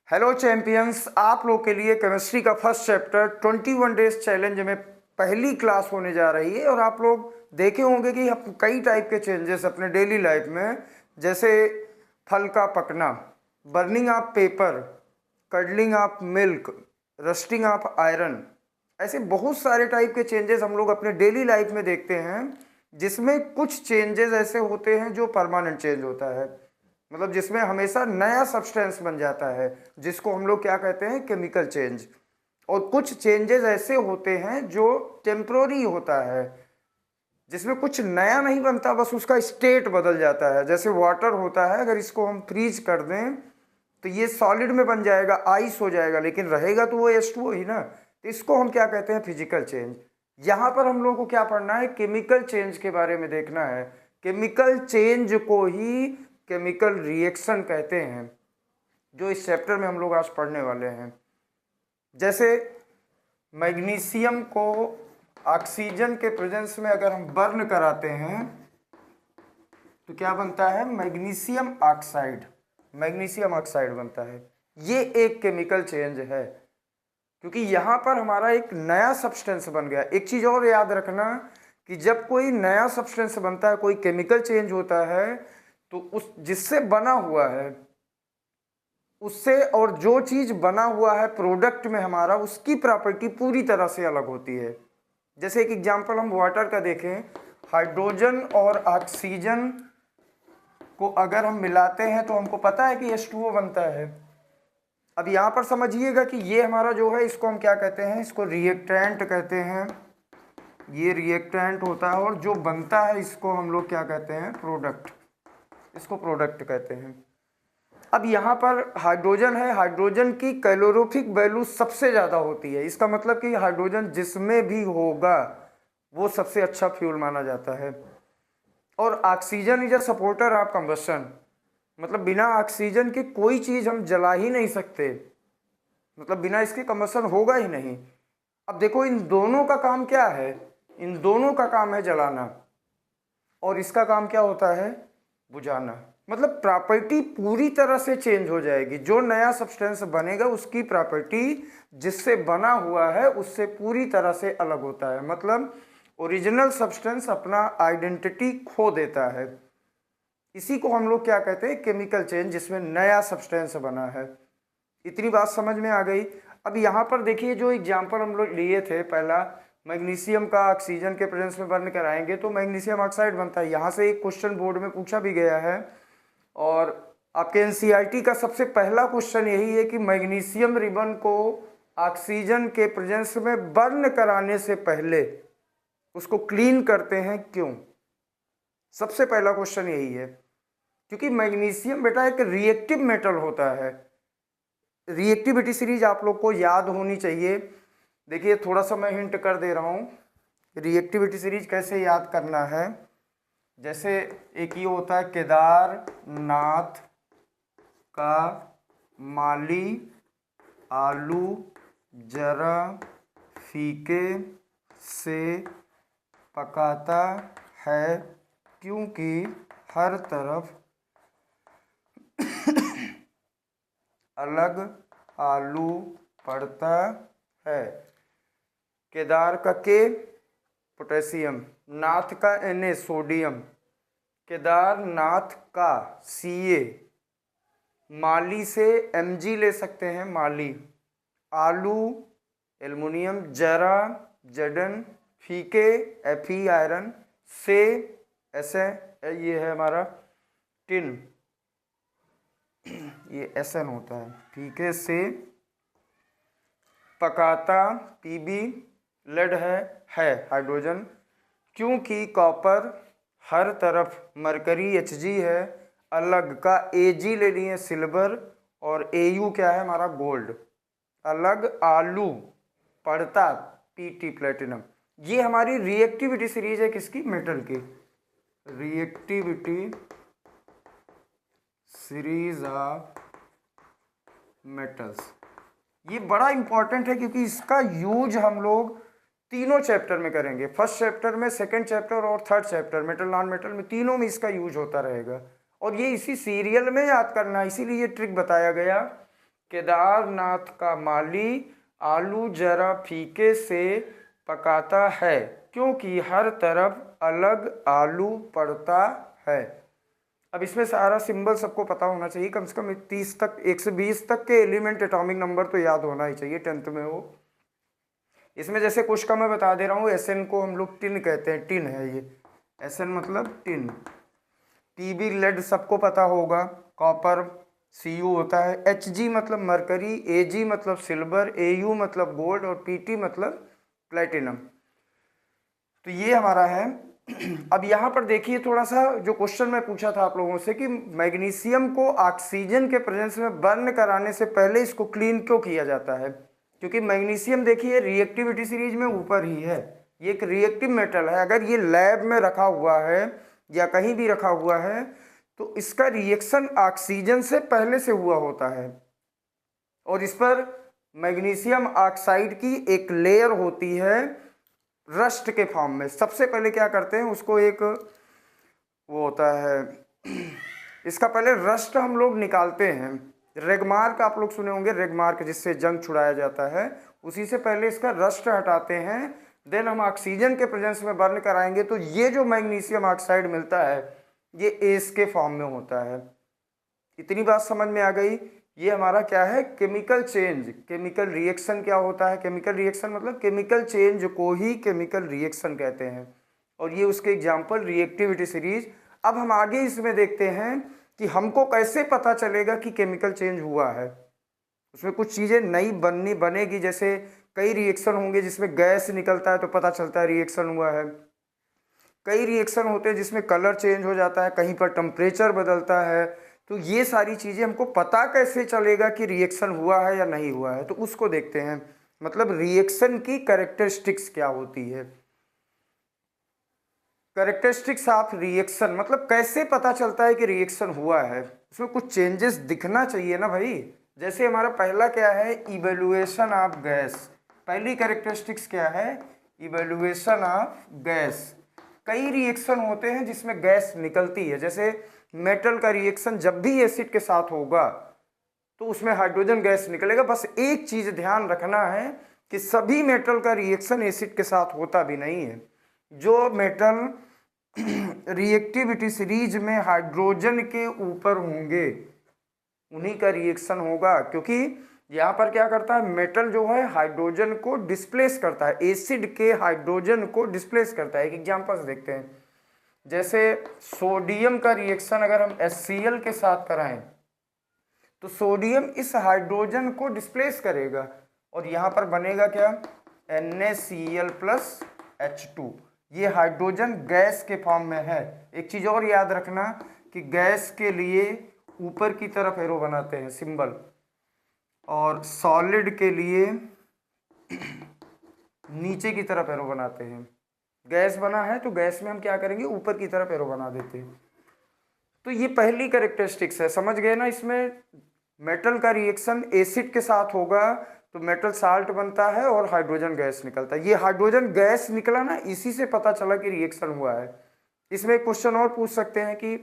Hello champions, आप लोग के लिए केमिस्ट्री का फर्स्ट चैप्टर 21 डेज चैलेंज में पहली क्लास होने जा रही है। और आप लोग देखे होंगे कि हम कई टाइप के चेंजेस अपने डेली लाइफ में, जैसे फल का पकना, burning of paper, curdling of milk, rusting of iron, ऐसे बहुत सारे टाइप के चेंजेस हम लोग अपने डेली लाइफ में देखते हैं, जिसमें कुछ चेंजेस ऐसे होते हैं जो परमानेंट चेंज होता है, मतलब जिसमें हमेशा नया सब्सटेंस बन जाता है, जिसको हम लोग क्या कहते हैं, केमिकल चेंज। और कुछ चेंजेस ऐसे होते हैं जो टेम्प्रोरी होता है, जिसमें कुछ नया नहीं बनता, बस उसका स्टेट बदल जाता है। जैसे वाटर होता है, अगर इसको हम फ्रीज कर दें तो ये सॉलिड में बन जाएगा, आइस हो जाएगा, लेकिन रहेगा तो वो H2O ही ना। तो इसको हम क्या कहते हैं, फिजिकल चेंज। यहाँ पर हम लोगों को क्या पढ़ना है, केमिकल चेंज के बारे में देखना है। केमिकल चेंज को ही केमिकल रिएक्शन कहते हैं, जो इस चैप्टर में हम लोग आज पढ़ने वाले हैं। जैसे मैग्नीशियम को ऑक्सीजन के प्रेजेंस में अगर हम बर्न कराते हैं तो क्या बनता है, मैग्नीशियम ऑक्साइड। मैग्नीशियम ऑक्साइड बनता है। ये एक केमिकल चेंज है, क्योंकि यहाँ पर हमारा एक नया सब्सटेंस बन गया। एक चीज़ और याद रखना कि जब कोई नया सब्सटेंस बनता है, कोई केमिकल चेंज होता है, तो उस जिससे बना हुआ है उससे और जो चीज़ बना हुआ है प्रोडक्ट में हमारा, उसकी प्रॉपर्टी पूरी तरह से अलग होती है। जैसे एक एग्जांपल हम वाटर का देखें, हाइड्रोजन और ऑक्सीजन को अगर हम मिलाते हैं तो हमको पता है कि H2O बनता है। अब यहाँ पर समझिएगा कि ये हमारा जो है, इसको हम क्या कहते हैं, इसको रिएक्टेंट कहते हैं। ये रिएक्टेंट होता है, और जो बनता है इसको हम लोग क्या कहते हैं, प्रोडक्ट। इसको प्रोडक्ट कहते हैं। अब यहाँ पर हाइड्रोजन है, हाइड्रोजन की कैलोरीफिक वैल्यू सबसे ज़्यादा होती है। इसका मतलब कि हाइड्रोजन जिसमें भी होगा वो सबसे अच्छा फ्यूल माना जाता है। और oxygen is a supporter of combustion, मतलब बिना ऑक्सीजन के कोई चीज़ हम जला ही नहीं सकते, मतलब बिना इसके कंबशन होगा ही नहीं। अब देखो, इन दोनों का काम क्या है, इन दोनों का काम है जलाना, और इसका काम क्या होता है, बुझाना। मतलब प्रॉपर्टी पूरी तरह से चेंज हो जाएगी। जो नया सब्सटेंस बनेगा उसकी प्रॉपर्टी जिससे बना हुआ है उससे पूरी तरह से अलग होता है। मतलब ओरिजिनल सब्सटेंस अपना आइडेंटिटी खो देता है। इसी को हम लोग क्या कहते हैं, केमिकल चेंज, जिसमें नया सब्सटेंस बना है। इतनी बात समझ में आ गई। अब यहाँ पर देखिए, जो एग्जाम्पल हम लोग लिए थे, पहला मैग्नीशियम का ऑक्सीजन के प्रेजेंस में बर्न कराएंगे तो मैग्नीशियम ऑक्साइड बनता है। यहाँ से एक क्वेश्चन बोर्ड में पूछा भी गया है, और आपके एनसीईआरटी का सबसे पहला क्वेश्चन यही है कि मैग्नीशियम रिबन को ऑक्सीजन के प्रेजेंस में बर्न कराने से पहले उसको क्लीन करते हैं क्यों। सबसे पहला क्वेश्चन यही है, क्योंकि मैग्नीशियम बेटा एक रिएक्टिव मेटल होता है। रिएक्टिविटी सीरीज आप लोग को याद होनी चाहिए। देखिए, थोड़ा सा मैं हिंट कर दे रहा हूँ, रिएक्टिविटी सीरीज कैसे याद करना है। जैसे एक ये होता है, केदारनाथ का माली आलू जरा फीके से पकाता है, क्योंकि हर तरफ अलग आलू पड़ता है। केदार का के पोटेशियम, नाथ का Na सोडियम, केदारनाथ का Ca, माली से Mg ले सकते हैं, माली, आलू एल्युमिनियम, जरा Zn, फीके Fe आयरन, से ऐसे ये है हमारा टिन, ये Sn होता है, फीके से पकाता Pb, लेड है हाइड्रोजन, क्योंकि कॉपर हर तरफ, मरकरी Hg है, अलग का Ag ले लिए सिल्वर, और Au क्या है हमारा गोल्ड, अलग आलू पड़ता Pt प्लेटिनम। ये हमारी रिएक्टिविटी सीरीज है, किसकी, मेटल की। रिएक्टिविटी सीरीज ऑफ मेटल्स, ये बड़ा इंपॉर्टेंट है, क्योंकि इसका यूज हम लोग तीनों चैप्टर में करेंगे। फर्स्ट चैप्टर में, सेकंड चैप्टर और third chapter, metal non metal में, तीनों में इसका यूज होता रहेगा। और ये इसी सीरियल में याद करना है, इसीलिए ये ट्रिक बताया गया केदारनाथ का माली आलू जरा फीके से पकाता है, क्योंकि हर तरफ अलग आलू पड़ता है। अब इसमें सारा सिंबल सबको पता होना चाहिए, कम से कम 30 तक 120 तक के एलिमेंट एटॉमिक नंबर तो याद होना ही चाहिए 10th में हो। इसमें जैसे कुछ का मैं बता दे रहा हूँ, SN को हम लोग टिन कहते हैं, टिन है ये, SN मतलब टिन। PB लेड सबको पता होगा, कॉपर। Cu होता है। Hg मतलब मरकरी, Ag मतलब सिल्वर, Au मतलब गोल्ड और Pt मतलब प्लेटिनम। तो ये हमारा है। अब यहाँ पर देखिए थोड़ा सा, जो क्वेश्चन मैं पूछा था आप लोगों से कि मैग्नीशियम को ऑक्सीजन के प्रेजेंस में बर्न कराने से पहले इसको क्लीन क्यों किया जाता है, क्योंकि मैग्नीशियम देखिए रिएक्टिविटी सीरीज में ऊपर ही है, ये एक रिएक्टिव मेटल है। अगर ये लैब में रखा हुआ है या कहीं भी रखा हुआ है तो इसका रिएक्शन ऑक्सीजन से पहले से हुआ होता है, और इस पर मैग्नीशियम ऑक्साइड की एक लेयर होती है रस्ट के फॉर्म में। सबसे पहले क्या करते हैं, उसको एक वो होता है, इसका पहले रस्ट हम लोग निकालते हैं। रेगमार्क आप लोग सुने होंगे, रेगमार्क जिससे जंग छुड़ाया जाता है, उसी से पहले इसका रस्ट हटाते हैं, देन हम ऑक्सीजन के प्रेजेंस में बर्न कराएंगे तो ये जो मैग्नीशियम ऑक्साइड मिलता है ये एस के फॉर्म में होता है। इतनी बात समझ में आ गई। ये हमारा क्या है, केमिकल चेंज। केमिकल रिएक्शन क्या होता है, केमिकल रिएक्शन मतलब केमिकल चेंज को ही केमिकल रिएक्शन कहते हैं, और ये उसके एग्जाम्पल रिएक्टिविटी सीरीज। अब हम आगे इसमें देखते हैं कि हमको कैसे पता चलेगा कि केमिकल चेंज हुआ है। उसमें कुछ चीज़ें नई बनेगी, जैसे कई रिएक्शन होंगे जिसमें गैस निकलता है तो पता चलता है रिएक्शन हुआ है। कई रिएक्शन होते हैं जिसमें कलर चेंज हो जाता है, कहीं पर टेम्परेचर बदलता है। तो ये सारी चीज़ें हमको पता कैसे चलेगा कि रिएक्शन हुआ है या नहीं हुआ है, तो उसको देखते हैं। मतलब रिएक्शन की कैरेक्टरिस्टिक्स क्या होती है। कैरेक्टरिस्टिक्स ऑफ रिएक्शन मतलब कैसे पता चलता है कि रिएक्शन हुआ है, उसमें कुछ चेंजेस दिखना चाहिए ना भाई। जैसे हमारा पहला क्या है, इवेल्युएशन ऑफ गैस। पहली कैरेक्टरिस्टिक्स क्या है, इवेल्युएशन ऑफ गैस। कई रिएक्शन होते हैं जिसमें गैस निकलती है, जैसे मेटल का रिएक्शन जब भी एसिड के साथ होगा तो उसमें हाइड्रोजन गैस निकलेगा। बस एक चीज ध्यान रखना है कि सभी मेटल का रिएक्शन एसिड के साथ होता भी नहीं है। जो मेटल रिएक्टिविटी सीरीज में हाइड्रोजन के ऊपर होंगे उन्हीं का रिएक्शन होगा, क्योंकि यहाँ पर क्या करता है, मेटल जो है हाइड्रोजन को डिस्प्लेस करता है, एसिड के हाइड्रोजन को डिस्प्लेस करता है। एक एग्जांपल देखते हैं, जैसे सोडियम का रिएक्शन अगर हम HCl के साथ कराएं तो सोडियम इस हाइड्रोजन को डिस्प्लेस करेगा और यहाँ पर बनेगा क्या, NaCl प्लस H2। ये हाइड्रोजन गैस के फॉर्म में है। एक चीज़ और याद रखना कि गैस के लिए ऊपर की तरफ एरो बनाते हैं सिंबल, और सॉलिड के लिए नीचे की तरफ एरो बनाते हैं। गैस बना है तो गैस में हम क्या करेंगे, ऊपर की तरफ एरो बना देते हैं। तो ये पहली कैरेक्टरिस्टिक्स है, समझ गए ना। इसमें मेटल का रिएक्शन एसिड के साथ होगा तो मेटल साल्ट बनता है और हाइड्रोजन गैस निकलता है। ये हाइड्रोजन गैस निकला ना, इसी से पता चला कि रिएक्शन हुआ है। इसमें क्वेश्चन और पूछ सकते हैं कि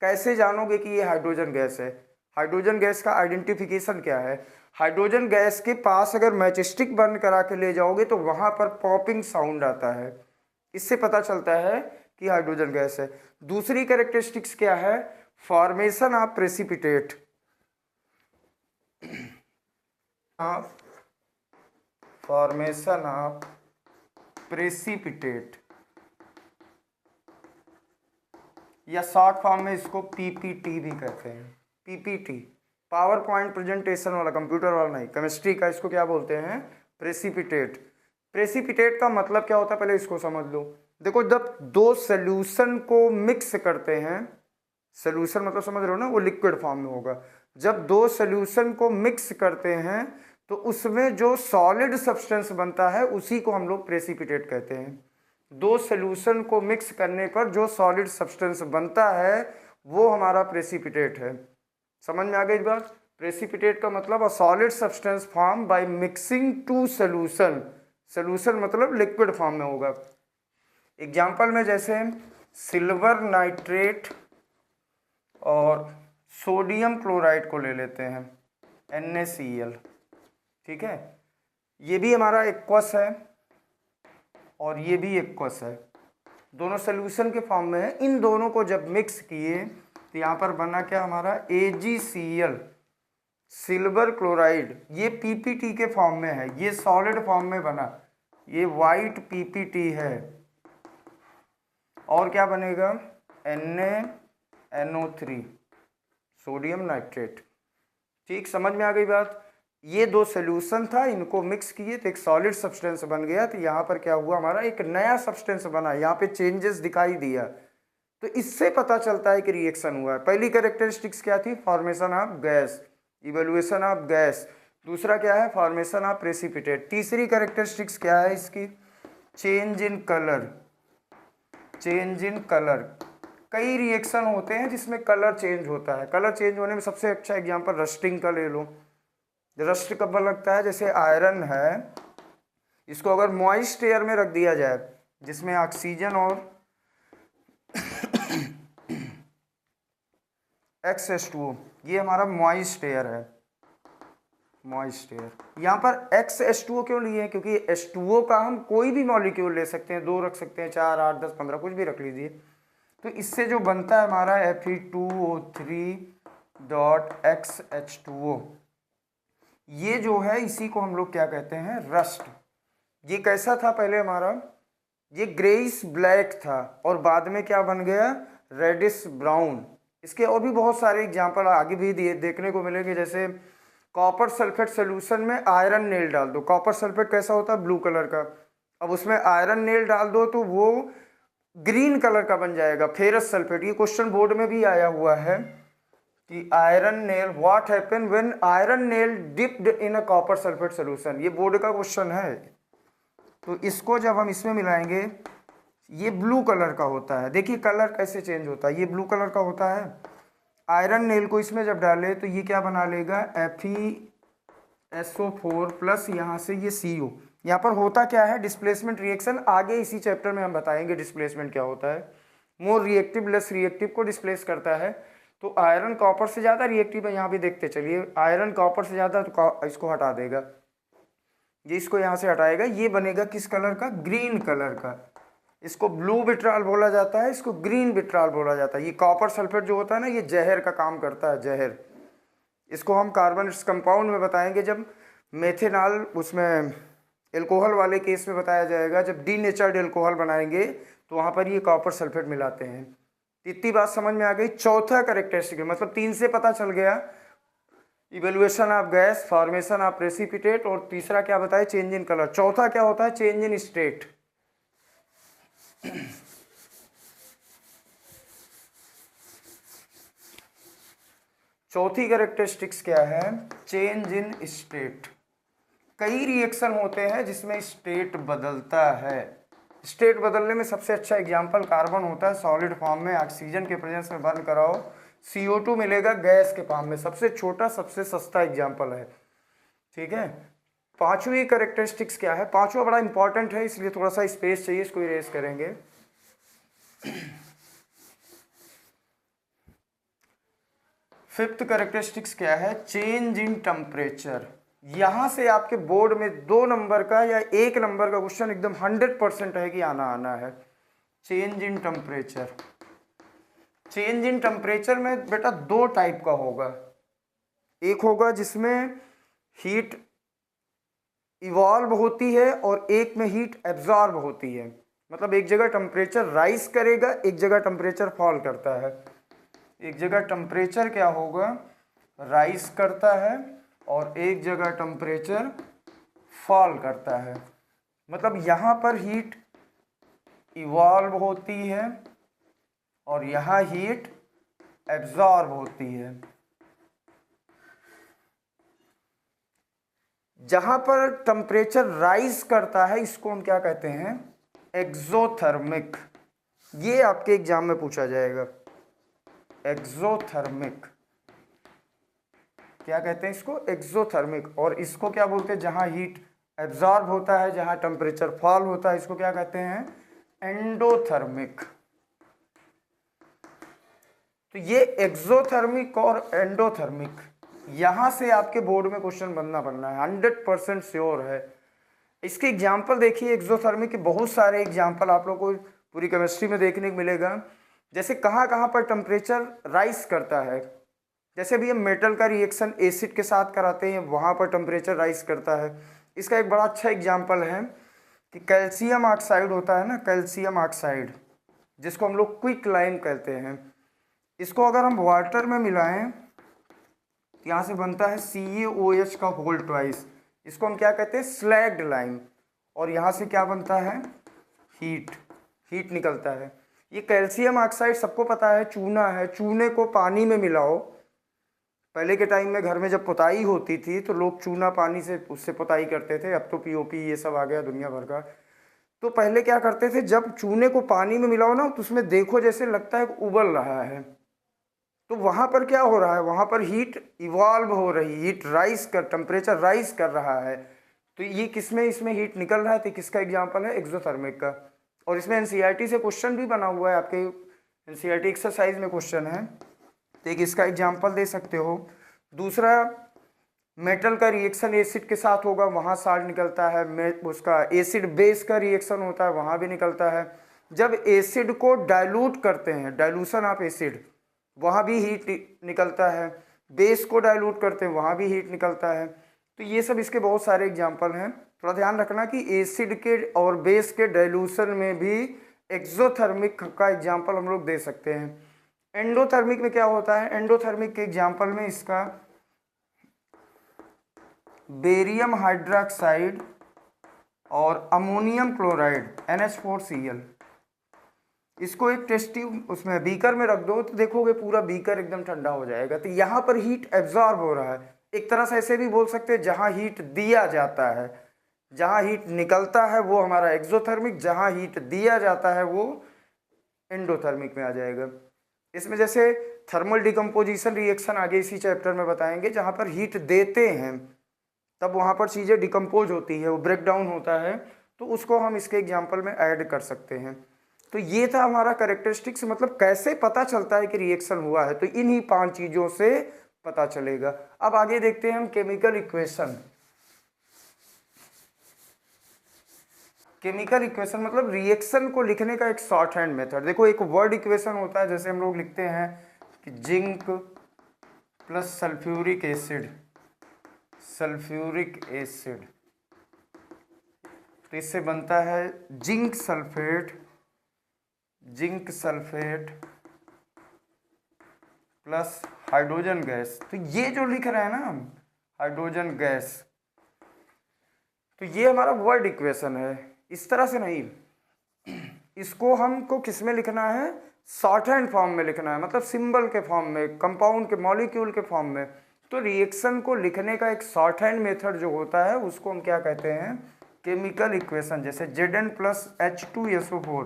कैसे जानोगे कि ये हाइड्रोजन गैस है। हाइड्रोजन गैस का आइडेंटिफिकेशन क्या है, हाइड्रोजन गैस के पास अगर मैचस्टिक बर्न करा के ले जाओगे तो वहां पर पॉपिंग साउंड आता है, इससे पता चलता है कि हाइड्रोजन गैस है। दूसरी कैरेक्टरिस्टिक्स क्या है, formation of precipitate. Formation of precipitate, या शॉर्ट फॉर्म में इसको PPT भी कहते हैं। PPT पावर पॉइंट प्रेजेंटेशन वाला, कंप्यूटर वाला नहीं, केमिस्ट्री का। इसको क्या बोलते हैं, प्रेसिपिटेट। प्रेसिपिटेट का मतलब क्या होता है पहले इसको समझ लो। देखो, जब दो सोल्यूशन को मिक्स करते हैं, सोल्यूशन मतलब समझ रहे हो ना, वो लिक्विड फॉर्म में होगा। जब दो सोल्यूशन को मिक्स करते हैं तो उसमें जो सॉलिड सब्सटेंस बनता है उसी को हम लोग प्रेसिपिटेट कहते हैं। दो सोल्यूशन को मिक्स करने पर जो सॉलिड सब्सटेंस बनता है वो हमारा प्रेसिपिटेट है। समझ में आ गई बात। प्रेसिपिटेट का मतलब a solid substance form by mixing two solution. Solution मतलब लिक्विड फॉर्म में होगा। एग्जाम्पल में जैसे सिल्वर नाइट्रेट और सोडियम क्लोराइड को ले लेते हैं। NaCl, ठीक है। ये भी हमारा एक्वस है और ये भी एक्वस है, दोनों सोल्यूशन के फॉर्म में है। इन दोनों को जब मिक्स किए तो यहाँ पर बना क्या हमारा AgCl, सिल्वर क्लोराइड। ये PPT के फॉर्म में है, ये सॉलिड फॉर्म में बना, ये वाइट PPT है। और क्या बनेगा NaNO3, सोडियम नाइट्रेट। ठीक, समझ में आ गई बात। ये दो सोल्यूशन था, इनको मिक्स किए तो एक सॉलिड सब्सटेंस बन गया। तो यहाँ पर क्या हुआ, हमारा एक नया सब्सटेंस बना, यहाँ पे चेंजेस दिखाई दिया। तो इससे पता चलता है कि रिएक्शन हुआ है। पहली कैरेक्टरिस्टिक्स क्या थी, formation of gas, evolution of gas. दूसरा क्या है, फॉर्मेशन ऑफ प्रेसिपिटेट। तीसरी कैरेक्टरिस्टिक्स क्या है इसकी, change in colour, change in colour. कई रिएक्शन होते हैं जिसमें कलर चेंज होता है। कलर चेंज होने में सबसे अच्छा एग्जांपल रस्टिंग का ले लो। रस्ट कब लगता है, जैसे आयरन है, इसको अगर मॉइस्ट एयर में रख दिया जाए जिसमें ऑक्सीजन और XH2O, ये हमारा मॉइस्ट एयर है, मॉइस्ट एयर। यहाँ पर XH2O क्यों लिए, क्योंकि H2O का हम कोई भी मॉलिक्यूल ले सकते हैं, 2 रख सकते हैं, 4, 8, 10, 15, कुछ भी रख लीजिए। तो इससे जो बनता है हमारा Fe2O3.XH2O, ये जो है इसी को हम लोग क्या कहते हैं, रस्ट। ये कैसा था पहले हमारा, ये ग्रेइश ब्लैक था और बाद में क्या बन गया, रेडिश ब्राउन। इसके और भी बहुत सारे एग्जांपल आगे भी देखने को मिलेंगे। जैसे कॉपर सल्फेट सोल्यूशन में आयरन नेल डाल दो, कॉपर सल्फेट कैसा होता है, ब्लू कलर का। अब उसमें आयरन नेल डाल दो तो वो ग्रीन कलर का बन जाएगा, फेरस सल्फेट। ये क्वेश्चन बोर्ड में भी आया हुआ है कि iron nail, what happen when iron nail dipped in a copper sulphate solution. ये बोर्ड का क्वेश्चन है। तो इसको जब हम इसमें मिलाएंगे, ये ब्लू कलर का होता है। देखिए कलर कैसे चेंज होता है, ये ब्लू कलर का होता है। आयरन नेल को इसमें जब डाले तो ये क्या बना लेगा, FeSO4 प्लस यहाँ से ये CO। यहाँ पर होता क्या है, डिस्प्लेसमेंट रिएक्शन। आगे इसी चैप्टर में हम बताएंगे डिस्प्लेसमेंट क्या होता है। मोर रिएक्टिव लेस रिएक्टिव को डिस्प्लेस करता है। तो आयरन कॉपर से ज़्यादा रिएक्टिव है, यहाँ भी देखते चलिए। आयरन कॉपर से ज़्यादा तो इसको हटा देगा, ये इसको यहाँ से हटाएगा, ये बनेगा किस कलर का, ग्रीन कलर का। इसको ब्लू विट्राल बोला जाता है, इसको ग्रीन विट्राल बोला जाता है। ये कॉपर सल्फेट जो होता है ना, ये जहर का काम करता है, जहर। इसको हम कार्बन कंपाउंड में बताएंगे जब मेथेनॉल, उसमें एल्कोहल वाले केस में बताया जाएगा। जब डीनेचर्ड एल्कोहल बनाएंगे तो वहाँ पर ये कॉपर सल्फेट मिलाते हैं। इतनी बात समझ में आ गई। चौथा कैरेक्टरिस्टिक, मतलब 3 से पता चल गया, evaluation of gas, formation of precipitate, और तीसरा क्या बताया, चेंज इन कलर। चौथा क्या होता है, चेंज इन स्टेट। चौथी कैरेक्टरिस्टिक्स क्या है, चेंज इन स्टेट। कई रिएक्शन होते हैं जिसमें स्टेट बदलता है। स्टेट बदलने में सबसे अच्छा एग्जांपल कार्बन होता है, सॉलिड फॉर्म में ऑक्सीजन के प्रेजेंस में बर्न कराओ, CO2 मिलेगा गैस के फॉर्म में। सबसे छोटा सबसे सस्ता एग्जांपल है, ठीक है। पांचवी कैरेक्टरिस्टिक्स क्या है, पांचवा बड़ा इंपॉर्टेंट है, इसलिए थोड़ा सा स्पेस चाहिए, इसको इरेज करेंगे। फिफ्थ कैरेक्टरिस्टिक्स क्या है, चेंज इन टेम्परेचर। यहां से आपके बोर्ड में 2 नंबर का या 1 नंबर का क्वेश्चन एकदम 100% है कि आना है। Change in temperature. Change in temperature में बेटा 2 टाइप का होगा। एक होगा जिसमें हीट इवॉल्व होती है और एक में हीट एब्जॉर्ब होती है। मतलब एक जगह टेम्परेचर राइज करेगा, एक जगह टेम्परेचर फॉल करता है। एक जगह टेम्परेचर क्या होगा, राइज करता है, और एक जगह टेम्परेचर फॉल करता है। मतलब यहाँ पर हीट इवॉल्व होती है और यहाँ हीट एब्जॉर्ब होती है। जहाँ पर टेम्परेचर राइज करता है इसको हम क्या कहते हैं, एक्सोथर्मिक। ये आपके एग्जाम में पूछा जाएगा, एक्सोथर्मिक। क्या कहते हैं इसको, एक्सोथर्मिक। और इसको क्या बोलते हैं, जहाँ हीट एब्जॉर्ब होता है, जहाँ टेम्परेचर फॉल होता है, इसको क्या कहते हैं, एंडोथर्मिक। तो ये एक्सोथर्मिक और एंडोथर्मिक यहाँ से आपके बोर्ड में क्वेश्चन बनना है, 100% श्योर है। इसके एग्जाम्पल देखिए, एक्सोथर्मिक के बहुत सारे एग्जाम्पल आप लोग को पूरी केमिस्ट्री में देखने को मिलेगा। जैसे कहाँ कहाँ पर टेम्परेचर राइज करता है, जैसे भी हम मेटल का रिएक्शन एसिड के साथ कराते हैं वहाँ पर टेम्परेचर राइज करता है। इसका एक बड़ा अच्छा एग्जाम्पल है कि कैल्शियम ऑक्साइड होता है ना, कैल्शियम ऑक्साइड जिसको हम लोग क्विक लाइम कहते हैं, इसको अगर हम वाटर में मिलाएं तो यहाँ से बनता है CaOH का होल ट्वाइस, इसको हम क्या कहते हैं, स्लैग्ड लाइम। और यहाँ से क्या बनता है, हीट निकलता है। ये कैल्शियम ऑक्साइड सबको पता है चूना है, चूने को पानी में मिलाओ। पहले के टाइम में घर में जब पुताई होती थी तो लोग चूना पानी से उससे पुताई करते थे, अब तो POP ये सब आ गया दुनिया भर का। तो पहले क्या करते थे, जब चूने को पानी में मिलाओ ना तो उसमें देखो जैसे लगता है उबल रहा है, तो वहाँ पर क्या हो रहा है, वहाँ पर हीट इवॉल्व हो रही, हीट राइज कर, टेम्परेचर राइज कर रहा है। तो ये किसमें, इसमें हीट निकल रहा है, तो किसका एग्जाम्पल है, एक्सोथर्मिक का। और इसमें NCERT से क्वेश्चन भी बना हुआ है, आपके NCERT एक्सरसाइज में क्वेश्चन है, तो एक इसका एग्जाम्पल दे सकते हो। दूसरा, मेटल का रिएक्शन एसिड के साथ होगा, वहाँ साल्ट निकलता है। उसका एसिड बेस का रिएक्शन होता है, वहाँ भी निकलता है। जब एसिड को डाइल्यूट करते हैं, डाइल्यूशन ऑफ एसिड, वहाँ भी हीट निकलता है। बेस को डाइल्यूट करते हैं, वहाँ भी हीट निकलता है। तो ये सब इसके बहुत सारे एग्जाम्पल हैं। थोड़ा ध्यान रखना कि एसिड के और बेस के डाइल्यूशन में भी एक्सोथर्मिक का एग्जाम्पल हम लोग दे सकते हैं। एंडोथर्मिक में क्या होता है, एंडोथर्मिक के एग्जाम्पल में इसका बेरियम हाइड्रोक्साइड और अमोनियम क्लोराइड NH4Cl, इसको एक टेस्ट ट्यूब उसमें बीकर में रख दो तो देखोगे पूरा बीकर एकदम ठंडा हो जाएगा। तो यहाँ पर हीट एब्जॉर्ब हो रहा है। एक तरह से ऐसे भी बोल सकते हैं, जहाँ हीट दिया जाता है, जहाँ हीट निकलता है वो हमारा एक्सोथर्मिक, जहाँ हीट दिया जाता है वो एंडोथर्मिक में आ जाएगा। इसमें जैसे थर्मल डिकम्पोजिशन रिएक्शन आगे इसी चैप्टर में बताएंगे, जहाँ पर हीट देते हैं तब वहाँ पर चीज़ें डिकम्पोज होती है, वो ब्रेक डाउन होता है, तो उसको हम इसके एग्जाम्पल में ऐड कर सकते हैं। तो ये था हमारा कैरेक्टरिस्टिक्स, मतलब कैसे पता चलता है कि रिएक्शन हुआ है, तो इन्हीं 5 चीज़ों से पता चलेगा। अब आगे देखते हैं हम केमिकल इक्वेशन। केमिकल इक्वेशन मतलब रिएक्शन को लिखने का एक शॉर्ट हैंड मेथड। देखो एक वर्ड इक्वेशन होता है, जैसे हम लोग लिखते हैं कि जिंक प्लस सल्फ्यूरिक एसिड, तो इससे बनता है zinc sulphate plus hydrogen gas. तो ये जो लिख रहे हैं ना हम, हाइड्रोजन गैस, तो ये हमारा वर्ड इक्वेशन है। इस तरह से नहीं, इसको हमको किस में लिखना है, शॉर्ट हैंड फॉर्म में लिखना है, मतलब सिंबल के फॉर्म में, कंपाउंड के, मॉलिक्यूल के फॉर्म में। तो रिएक्शन को लिखने का एक शॉर्ट हैंड मेथड जो होता है उसको हम क्या कहते हैं, केमिकल इक्वेशन। जैसे Zn प्लस H2SO4,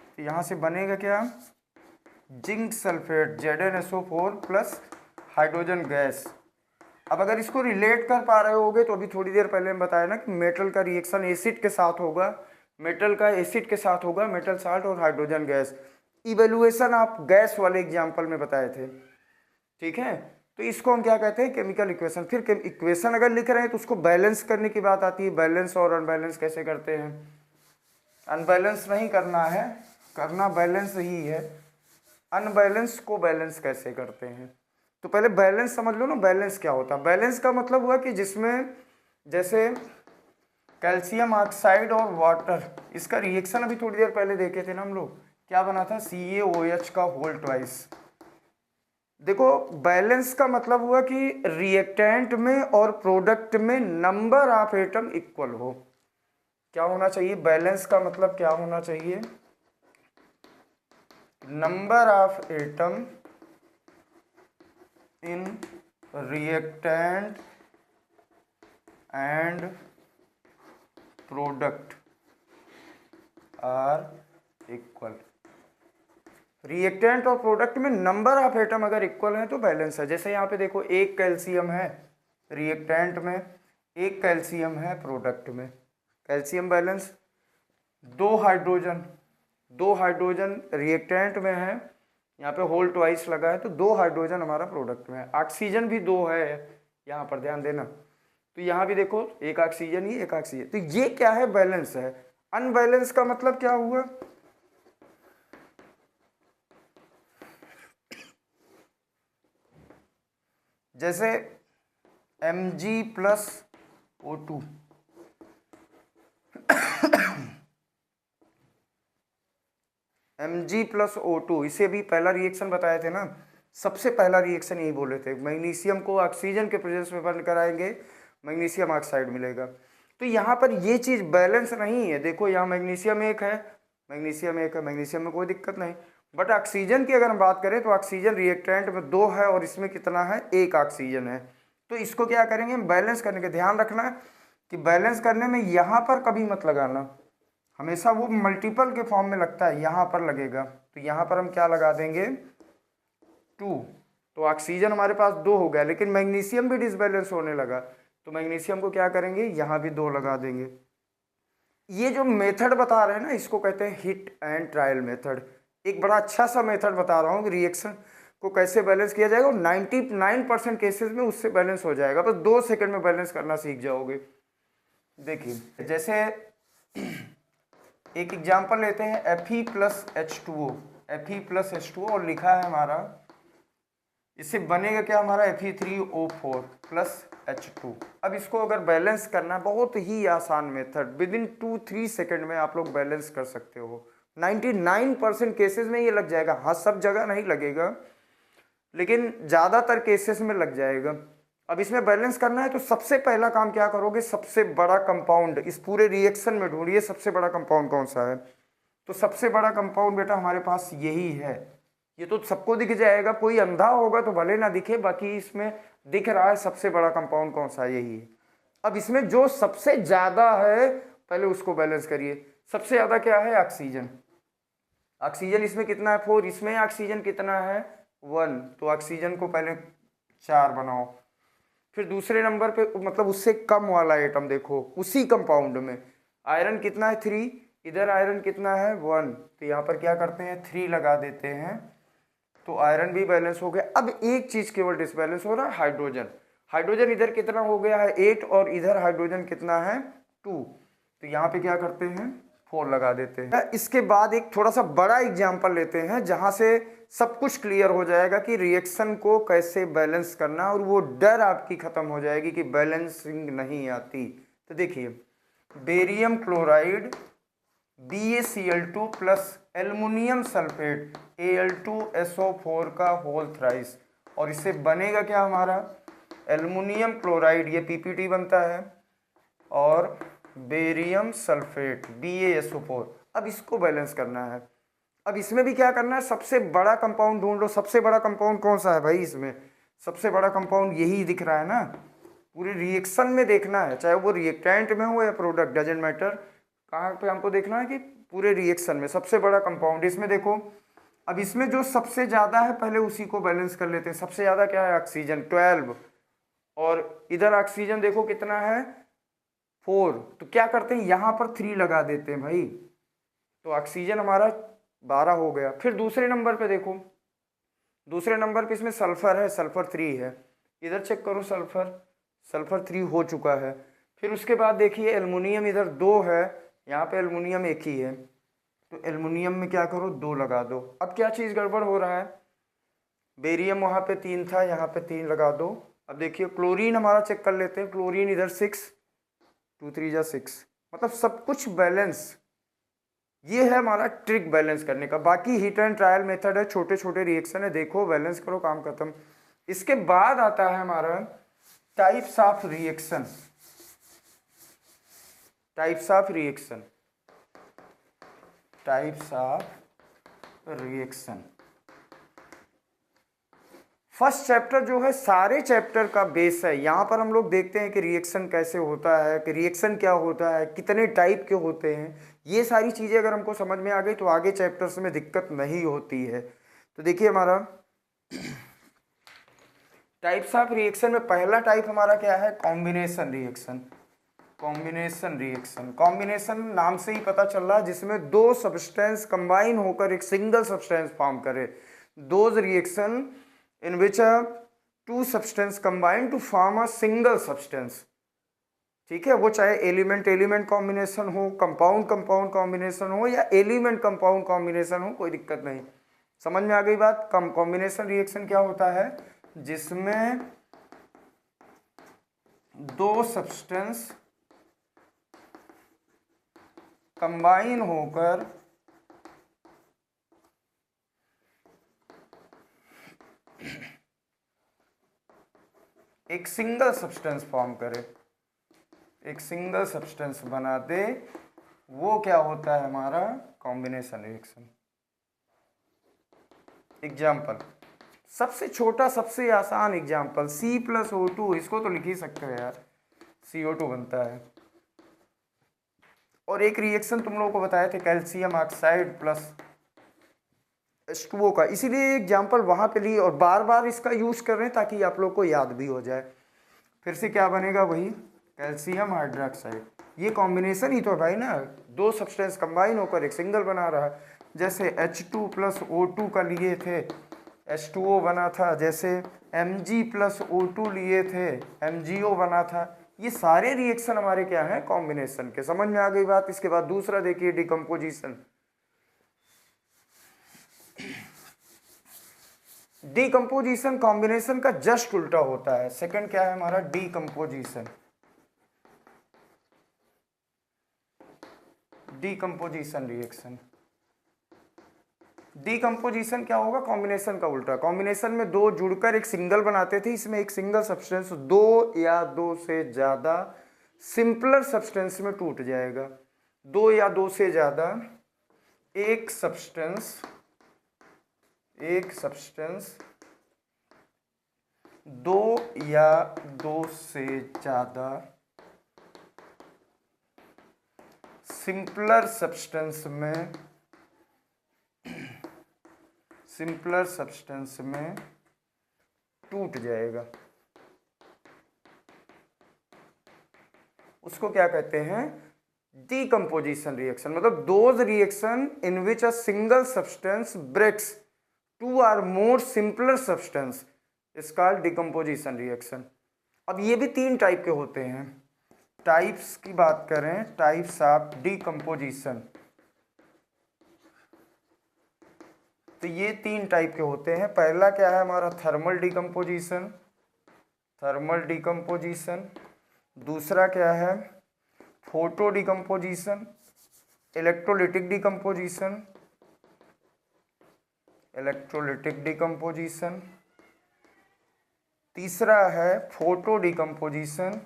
तो यहाँ से बनेगा क्या, zinc sulphate ZnSO4 plus hydrogen gas. अब अगर इसको रिलेट कर पा रहे होगे तो अभी थोड़ी देर पहले हम बताया ना कि मेटल का रिएक्शन एसिड के साथ होगा, मेटल साल्ट और हाइड्रोजन गैस। इवेल्युएशन आप गैस वाले एग्जाम्पल में बताए थे, ठीक है। तो इसको हम क्या कहते हैं, केमिकल इक्वेशन। फिर इक्वेशन अगर लिख रहे हैं तो उसको बैलेंस करने की बात आती है। बैलेंस और अनबैलेंस कैसे करते हैं, अनबैलेंस नहीं करना है, करना बैलेंस ही है। अनबैलेंस को बैलेंस कैसे करते हैं, तो पहले बैलेंस समझ लो ना। बैलेंस क्या होता है, बैलेंस का मतलब हुआ कि जिसमें जैसे कैल्शियम ऑक्साइड और वाटर, इसका रिएक्शन अभी थोड़ी देर पहले देखे थे ना हम लोग, क्या बना था, CaOH का होल ट्वाइस। देखो बैलेंस का मतलब हुआ कि रिएक्टेंट में और प्रोडक्ट में नंबर ऑफ एटम इक्वल हो। क्या होना चाहिए, बैलेंस का मतलब क्या होना चाहिए, number of atom in reactant and product are equal. Reactant और प्रोडक्ट में नंबर ऑफ एटम अगर इक्वल है तो बैलेंस है। जैसे यहाँ पे देखो, एक कैल्शियम है रिएक्टेंट में, एक कैल्शियम है प्रोडक्ट में, कैल्शियम बैलेंस। दो हाइड्रोजन रिएक्टेंट में है यहाँ पे होल ट्वाइस लगा है तो 2 हाइड्रोजन हमारा प्रोडक्ट में है। ऑक्सीजन भी 2 है यहाँ पर, ध्यान देना। तो यहाँ भी देखो एक ऑक्सीजन ही एक ऑक्सीजन, तो ये क्या है, बैलेंस है। अनबैलेंस का मतलब क्या हुआ, जैसे Mg plus O2, Mg plus O2, इसे भी पहला रिएक्शन बताए थे ना, सबसे पहला रिएक्शन यही बोले थे, मैग्नीशियम को ऑक्सीजन के प्रेजेंस में बंद कराएंगे, मैग्नीशियम ऑक्साइड मिलेगा। तो यहाँ पर ये चीज़ बैलेंस नहीं है, देखो यहाँ मैग्नीशियम एक है, मैग्नीशियम एक है, मैग्नीशियम में कोई दिक्कत नहीं। बट ऑक्सीजन की अगर हम बात करें तो ऑक्सीजन रिएक्टेंट में 2 है और इसमें कितना है, 1 ऑक्सीजन है। तो इसको क्या करेंगे हम, बैलेंस करने के, ध्यान रखना कि बैलेंस करने में यहाँ पर कभी मत लगाना, हमेशा वो मल्टीपल के फॉर्म में लगता है, यहाँ पर लगेगा। तो यहाँ पर हम क्या लगा देंगे, 2। तो ऑक्सीजन हमारे पास 2 हो गया, लेकिन मैग्नीशियम भी डिसबैलेंस होने लगा, तो मैग्नीशियम को क्या करेंगे, यहाँ भी 2 लगा देंगे। ये जो मेथड बता रहे हैं ना, इसको कहते हैं हिट एंड ट्रायल मेथड। एक बड़ा अच्छा सा मेथड बता रहा हूँ कि रिएक्शन को कैसे बैलेंस किया जाएगा, और 99% केसेस में उससे बैलेंस हो जाएगा, बस 2 सेकंड में बैलेंस करना सीख जाओगे। देखिए जैसे एक एग्जाम्पल लेते हैं, Fe plus H2O, Fe plus H2O और लिखा है हमारा, इससे बनेगा क्या हमारा, Fe3O4 प्लस H2। अब इसको अगर बैलेंस करना, बहुत ही आसान मेथड, विद इन 2-3 सेकेंड में आप लोग बैलेंस कर सकते हो। 99% केसेस में ये लग जाएगा, हाँ सब जगह नहीं लगेगा, लेकिन ज़्यादातर केसेस में लग जाएगा। अब इसमें बैलेंस करना है तो सबसे पहला काम क्या करोगे, सबसे बड़ा कंपाउंड इस पूरे रिएक्शन में ढूंढिए, सबसे बड़ा कंपाउंड कौन सा है। तो सबसे बड़ा कंपाउंड बेटा हमारे पास यही है, ये तो सबको दिख जाएगा, कोई अंधा होगा तो भले ना दिखे, बाकी इसमें दिख रहा है सबसे बड़ा कंपाउंड कौन सा है, यही है। अब इसमें जो सबसे ज़्यादा है पहले उसको बैलेंस करिए। सबसे ज़्यादा क्या है, ऑक्सीजन। ऑक्सीजन इसमें कितना है, 4, इसमें ऑक्सीजन कितना है, 1, तो ऑक्सीजन को पहले 4 बनाओ। फिर दूसरे नंबर पे, मतलब उससे कम वाला आइटम देखो, उसी कंपाउंड में आयरन कितना है, 3, इधर आयरन कितना है, 1, तो यहाँ पर क्या करते हैं, 3 लगा देते हैं, तो आयरन भी बैलेंस हो गया। अब एक चीज केवल डिसबैलेंस हो रहा है, हाइड्रोजन। हाइड्रोजन इधर कितना हो गया है, 8, और इधर हाइड्रोजन कितना है, 2, तो यहाँ पे क्या करते हैं, 4 लगा देते हैं। इसके बाद एक थोड़ा सा बड़ा एग्जाम्पल लेते हैं, जहां से सब कुछ क्लियर हो जाएगा कि रिएक्शन को कैसे बैलेंस करना, और वो डर आपकी खत्म हो जाएगी कि बैलेंसिंग नहीं आती। तो देखिए, barium chloride BaCl2 plus aluminium sulphate Al2SO4 का होल थ्राइस, और इससे बनेगा क्या हमारा, एल्युमिनियम क्लोराइड, ये PPT बनता है, और बेरियम सल्फेट BaSO4। अब इसको बैलेंस करना है। अब इसमें भी क्या करना है, सबसे बड़ा कंपाउंड ढूंढ लो। सबसे बड़ा कंपाउंड कौन सा है भाई, इसमें सबसे बड़ा कंपाउंड यही दिख रहा है ना, पूरे रिएक्शन में देखना है, चाहे वो रिएक्टेंट में हो या प्रोडक्ट, डजेंट मैटर, कहाँ पे हमको देखना है कि पूरे रिएक्शन में सबसे बड़ा कंपाउंड। इसमें देखो, अब इसमें जो सबसे ज़्यादा है पहले उसी को बैलेंस कर लेते हैं। सबसे ज़्यादा क्या है, ऑक्सीजन 12, और इधर ऑक्सीजन देखो कितना है, 4, तो क्या करते हैं, यहाँ पर 3 लगा देते हैं भाई, तो ऑक्सीजन हमारा 12 हो गया। फिर दूसरे नंबर पे देखो, दूसरे नंबर पे इसमें सल्फर है, सल्फर 3 है, इधर चेक करो, सल्फर 3 हो चुका है। फिर उसके बाद देखिए एल्युमिनियम इधर 2 है, यहाँ पे एल्युमिनियम 1 ही है, तो एल्युमिनियम में क्या करो, 2 लगा दो। अब क्या चीज़ गड़बड़ हो रहा है, बेरियम वहाँ पे 3 था, यहाँ पे 3 लगा दो। अब देखिए क्लोरीन हमारा चेक कर लेते हैं, क्लोरीन इधर 6, 2 3 जा 6, मतलब सब कुछ बैलेंस। ये है हमारा ट्रिक बैलेंस करने का। बाकी हिट एंड ट्रायल मेथड है, छोटे छोटे रिएक्शन है, देखो बैलेंस करो, काम खत्म। इसके बाद आता है हमारा types of reaction. Types of reaction, types of reaction. First chapter जो है सारे चैप्टर का बेस है। यहाँ पर हम लोग देखते हैं कि रिएक्शन कैसे होता है, कि रिएक्शन क्या होता है, कितने टाइप के होते हैं। ये सारी चीज़ें अगर हमको समझ में आ गई तो आगे चैप्टर्स में दिक्कत नहीं होती है। तो देखिए हमारा टाइप्स ऑफ रिएक्शन में पहला टाइप हमारा क्या है, combination reaction. Combination reaction, combination नाम से ही पता चल रहा है, जिसमें 2 सब्सटेंस कंबाइन होकर एक सिंगल सब्सटेंस फॉर्म करे। Those reaction in which two substance combine to form a single substance. ठीक है, वो चाहे एलिमेंट एलिमेंट कॉम्बिनेशन हो, कंपाउंड कंपाउंड कॉम्बिनेशन हो, या एलिमेंट कंपाउंड कॉम्बिनेशन हो, कोई दिक्कत नहीं। समझ में आ गई बात। कॉम्बिनेशन रिएक्शन क्या होता है, जिसमें दो सब्सटेंस कंबाइन होकर एक सिंगल सब्सटेंस फॉर्म करे, एक सिंगल सब्सटेंस बना दे, वो क्या होता है हमारा कॉम्बिनेशन रिएक्शन। एग्जाम्पल, सबसे छोटा सबसे आसान एग्जाम्पल C+O2, इसको तो लिख ही सकते हो यार, CO2 बनता है। और एक रिएक्शन तुम लोगों को बताए थे कैल्शियम ऑक्साइड प्लस H2O का, इसीलिए एग्जाम्पल वहाँ पे लिए और बार बार इसका यूज़ कर रहे हैं ताकि आप लोग को याद भी हो जाए। फिर से क्या बनेगा, वही कैल्शियम हाइड्रोक्साइड। ये कॉम्बिनेशन ही तो है भाई ना, दो सब्सटेंस कंबाइन होकर एक सिंगल बना रहा है। जैसे H2 + O2 का लिए थे, H2O बना था। जैसे Mg + O2 लिए थे, MgO बना था। ये सारे रिएक्शन हमारे क्या हैं, कॉम्बिनेशन के। समझ में आ गई बात। इसके बाद दूसरा देखिए, डिकम्पोजिशन। डिकम्पोजिशन कॉम्बिनेशन का जस्ट उल्टा होता है। सेकंड क्या है हमारा, डिकम्पोजिशन। डिकम्पोजिशन रिएक्शन, डिकम्पोजिशन क्या होगा, कॉम्बिनेशन का उल्टा। कॉम्बिनेशन में दो जुड़कर एक सिंगल बनाते थे, इसमें एक सिंगल सब्सटेंस दो या दो से ज्यादा सिंपलर सब्सटेंस में टूट जाएगा। दो या दो से ज्यादा एक सब्सटेंस दो या दो से ज्यादा सिंपलर सब्सटेंस में टूट जाएगा। उसको क्या कहते हैं, डिकम्पोजिशन रिएक्शन। मतलब those reaction in which a single substance breaks two or more simpler substance is called decomposition reaction. अब ये भी तीन टाइप के होते हैं। टाइप्स की बात करें, टाइप्स ऑफ डिकम्पोजिशन, तो ये तीन टाइप के होते हैं। पहला क्या है हमारा, थर्मल डिकम्पोजिशन। दूसरा क्या है, फोटो डिकम्पोजिशन। Electrolytic decomposition. तीसरा है फोटो डिकम्पोजिशन।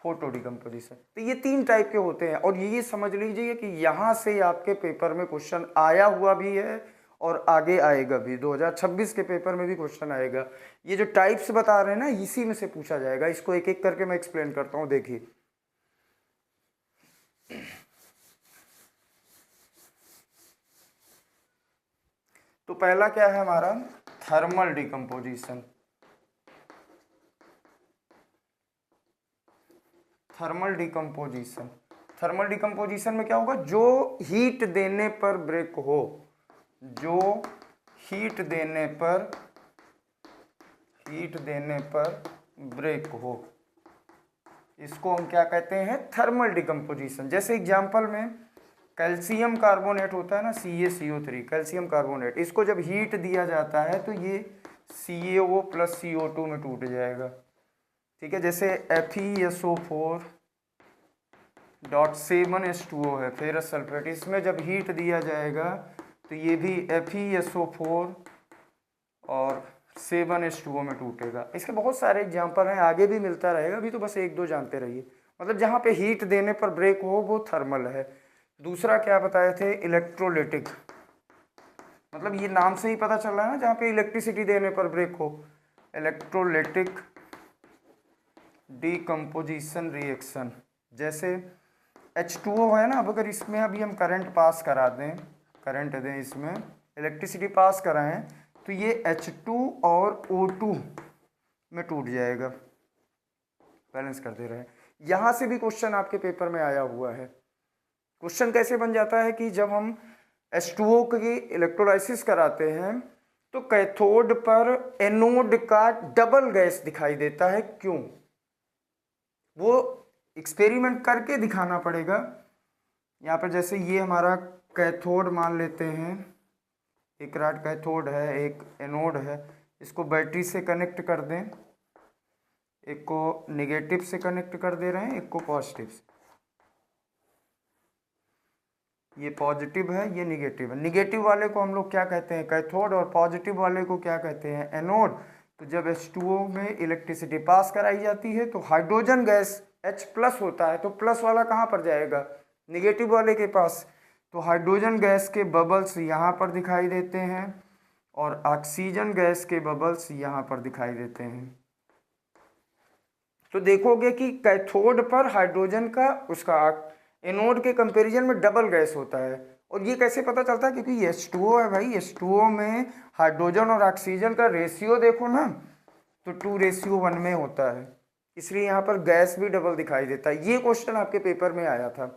तो ये तीन टाइप के होते हैं। और ये समझ लीजिए कि यहाँ से आपके पेपर में क्वेश्चन आया हुआ भी है और आगे आएगा भी। 2026 के पेपर में भी क्वेश्चन आएगा। ये जो टाइप्स बता रहे हैं ना, इसी में से पूछा जाएगा। इसको एक एक करके मैं एक्सप्लेन करता हूँ, देखिए। तो पहला क्या है हमारा, थर्मल डिकम्पोजिशन। थर्मल डिकम्पोजिशन में क्या होगा, जो हीट देने पर ब्रेक हो, जो हीट देने पर ब्रेक हो, इसको हम क्या कहते हैं, थर्मल डिकम्पोजिशन। जैसे एग्जांपल में कैल्शियम कार्बोनेट होता है ना, CaCO3, कैल्शियम कार्बोनेट, इसको जब हीट दिया जाता है तो ये CaO + CO2 में टूट जाएगा। ठीक है, जैसे FeSO4.7H2O है, फेरस सल्फेट, इसमें जब हीट दिया जाएगा तो ये भी FeSO4 और 7H2O में टूटेगा। इसके बहुत सारे एग्जाम्पल हैं, आगे भी मिलता रहेगा, अभी तो बस एक दो जानते रहिए। मतलब जहाँ पे हीट देने पर ब्रेक हो वो थर्मल है। दूसरा क्या बताए थे, इलेक्ट्रोलिटिक। मतलब ये नाम से ही पता चल रहा है ना, जहाँ पे इलेक्ट्रिसिटी देने पर ब्रेक हो। इलेक्ट्रोलिटिक डिकम्पोजिशन रिएक्शन, जैसे H2O है ना, अब अगर इसमें अभी हम करंट पास करा दें, करंट दें, इसमें इलेक्ट्रिसिटी पास कराएं, तो ये H2 और O2 में टूट जाएगा। बैलेंस करते रहे। यहाँ से भी क्वेश्चन आपके पेपर में आया हुआ है। क्वेश्चन कैसे बन जाता है कि जब हम H2O की इलेक्ट्रोलाइसिस कराते हैं तो कैथोड पर एनोड का डबल गैस दिखाई देता है, क्यों? वो एक्सपेरिमेंट करके दिखाना पड़ेगा। यहाँ पर जैसे ये हमारा कैथोड मान लेते हैं, एक रॉड कैथोड है, एक एनोड है, इसको बैटरी से कनेक्ट कर दें, एक को नेगेटिव से कनेक्ट कर दे रहे हैं, एक को पॉजिटिव से। ये पॉजिटिव है, ये निगेटिव है। निगेटिव वाले को हम लोग क्या कहते हैं? कैथोड। और पॉजिटिव वाले को क्या कहते हैं? एनोड। तो जब H2O में इलेक्ट्रिसिटी पास कराई जाती है तो हाइड्रोजन गैस H प्लस होता है, तो प्लस वाला कहाँ पर जाएगा? निगेटिव वाले के पास। तो हाइड्रोजन गैस के बबल्स यहाँ पर दिखाई देते हैं और ऑक्सीजन गैस के बबल्स यहाँ पर दिखाई देते हैं। तो देखोगे कि कैथोड पर हाइड्रोजन का उसका एनोड के कंपैरिजन में डबल गैस होता है। और ये कैसे पता चलता है? क्योंकि ये H2O है भाई, H2O में हाइड्रोजन और ऑक्सीजन का रेशियो देखो ना, तो 2:1 में होता है, इसलिए यहाँ पर गैस भी डबल दिखाई देता है। ये क्वेश्चन आपके पेपर में आया था।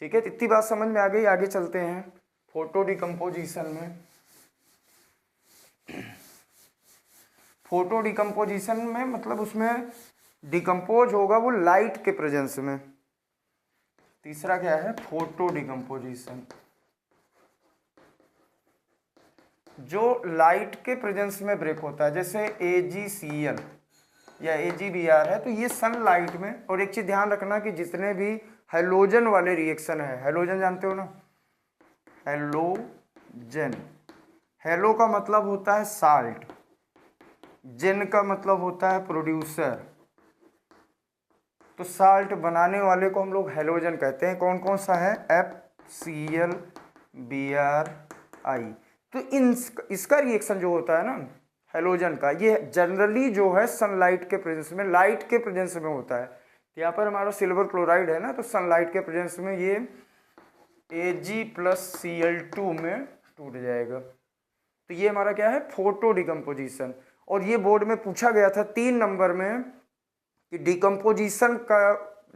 ठीक है, इतनी बात समझ में आ गई। आगे चलते हैं फोटो डिकम्पोजिशन में। फोटो डिकम्पोजिशन में मतलब उसमें डिकम्पोज होगा वो लाइट के प्रेजेंस में। तीसरा क्या है? फोटो डिकम्पोजिशन, जो लाइट के प्रेजेंस में ब्रेक होता है, जैसे AgCl या AgBr है, तो ये सनलाइट में। और एक चीज ध्यान रखना कि जितने भी हैलोजन वाले रिएक्शन है, हैलोजन जानते हो ना, हैलोजन, हैलो का मतलब होता है साल्ट, जेन का मतलब होता है प्रोड्यूसर, तो साल्ट बनाने वाले को हम लोग हैलोजन कहते हैं। कौन कौन सा है? FCl, Bri। तो इसका रिएक्शन जो होता है ना हैलोजन का, ये जनरली जो है सनलाइट के प्रेजेंस में, लाइट के प्रेजेंस में होता है। तो यहाँ पर हमारा सिल्वर क्लोराइड है ना, तो सनलाइट के प्रेजेंस में ये Ag+Cl2 में टूट जाएगा। तो ये हमारा क्या है? Photo decomposition. और ये बोर्ड में पूछा गया था 3 नंबर में कि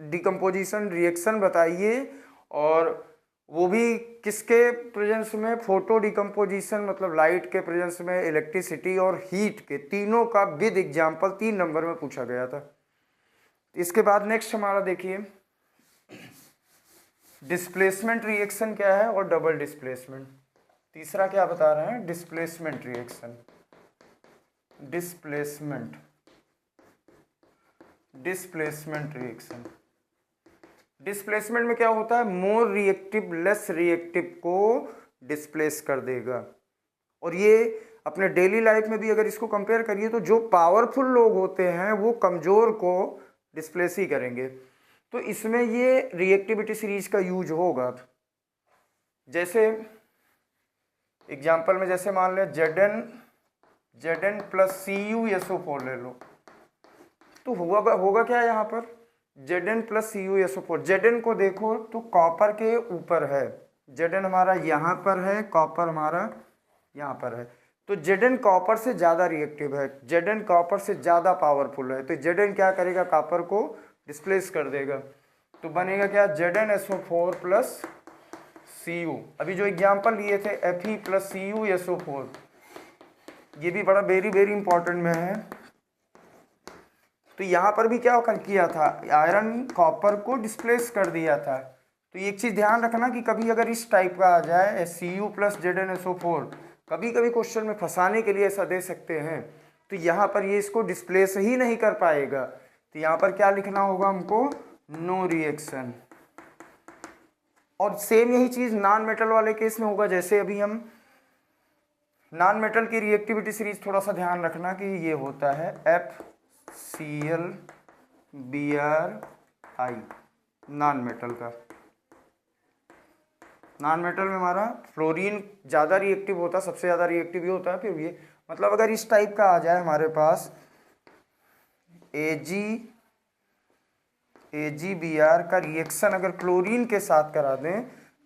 डिकम्पोजिशन रिएक्शन बताइए, और वो भी किसके प्रेजेंस में? फोटो डिकम्पोजिशन मतलब लाइट के प्रेजेंस में, इलेक्ट्रिसिटी और हीट के, तीनों का विद एग्जाम्पल 3 नंबर में पूछा गया था। इसके बाद नेक्स्ट हमारा देखिए डिस्प्लेसमेंट रिएक्शन क्या है और डबल डिस्प्लेसमेंट। तीसरा क्या बता रहे हैं? Displacement reaction. Displacement reaction, displacement में क्या होता है? मोर रिएक्टिव लेस रिएक्टिव को डिस्प्लेस कर देगा। और ये अपने डेली लाइफ में भी अगर इसको कंपेयर करिए तो जो पावरफुल लोग होते हैं वो कमजोर को डिस्प्लेस ही करेंगे। तो इसमें ये रिएक्टिविटी सीरीज का यूज होगा। जैसे एग्जाम्पल में जैसे मान लें Zn + CuSO4 ले लो, तो होगा क्या यहाँ पर? Zn + CuSO4। Zn को देखो तो कॉपर के ऊपर है, Zn हमारा यहाँ पर है, कॉपर हमारा यहाँ पर है, तो Zn कॉपर से ज़्यादा रिएक्टिव है, Zn कॉपर से ज़्यादा पावरफुल है। तो Zn क्या करेगा? कॉपर को डिस्प्लेस कर देगा। तो बनेगा क्या? ZnSO4 + Cu। अभी जो एग्जाम्पल लिए थे Fe + CuSO4, ये भी बड़ा वेरी इंपॉर्टेंट में है। तो यहाँ पर भी क्या किया था? आयरन कॉपर को डिस्प्लेस कर दिया था। तो एक चीज़ ध्यान रखना कि कभी अगर इस टाइप का आ जाए Cu + ZnSO4, कभी क्वेश्चन में फंसाने के लिए ऐसा दे सकते हैं, तो यहाँ पर ये इसको डिस्प्लेस ही नहीं कर पाएगा। तो यहाँ पर क्या लिखना होगा हमको? No reaction. और सेम यही चीज़ नॉन मेटल वाले केस में होगा। जैसे अभी हम नॉन मेटल की रिएक्टिविटी सीरीज थोड़ा सा ध्यान रखना कि ये होता है FCl Bri, नॉन मेटल का। नॉन मेटल में हमारा फ्लोरीन ज़्यादा रिएक्टिव होता है, सबसे ज़्यादा रिएक्टिव ये होता है। फिर ये मतलब अगर इस टाइप का आ जाए हमारे पास AgBr का रिएक्शन अगर क्लोरीन के साथ करा दें,